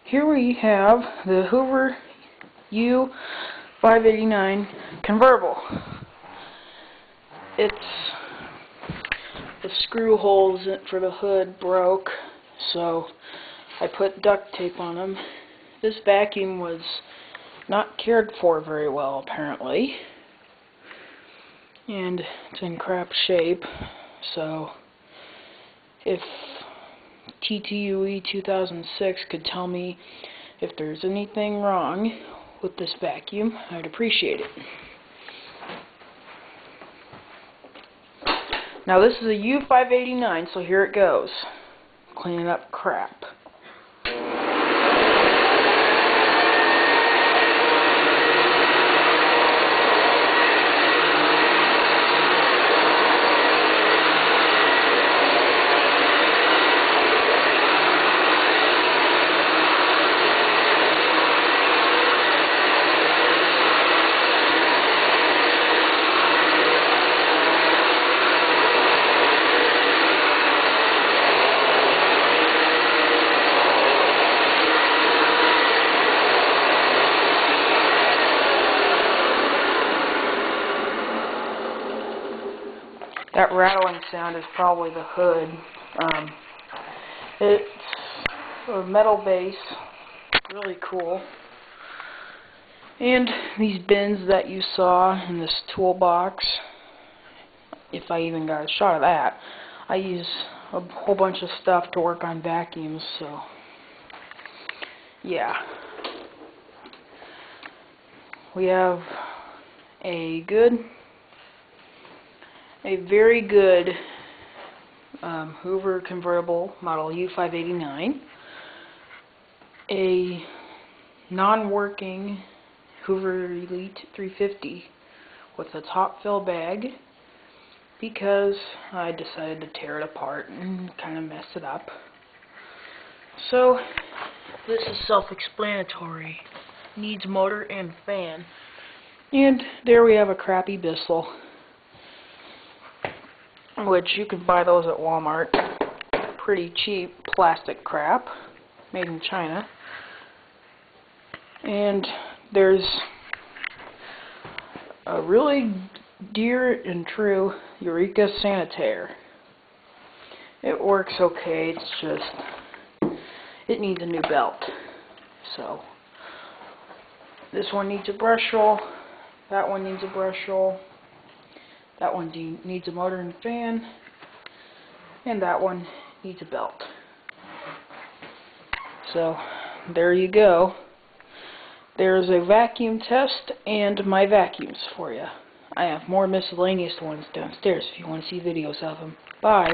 Here we have the Hoover U589 convertible. The screw holes for the hood broke, so I put duct tape on them. This vacuum was not cared for very well, apparently, and it's in crap shape. So if TTUE 2006 could tell me if there's anything wrong with this vacuum, I'd appreciate it. Now this is a U589, so here it goes. Cleaning up crap. That rattling sound is probably the hood. It's a metal base, really cool. And these bins that you saw in this toolbox, if I even got a shot of that, I use a whole bunch of stuff to work on vacuums, so yeah. We have a very good Hoover convertible model U589, a non-working Hoover Elite 350 with a top fill bag because I decided to tear it apart and kind of mess it up. So this is self-explanatory. Needs motor and fan. And there we have a crappy Bissell, which you can buy those at Walmart. Pretty cheap plastic crap, made in China. And there's a really dear and true Eureka Sanitaire. It works okay, it's just, it needs a new belt. So, this one needs a brush roll, that one needs a brush roll, that one needs a motor and fan, and that one needs a belt. So, there you go. There's a vacuum test and my vacuums for you. I have more miscellaneous ones downstairs if you want to see videos of them. Bye.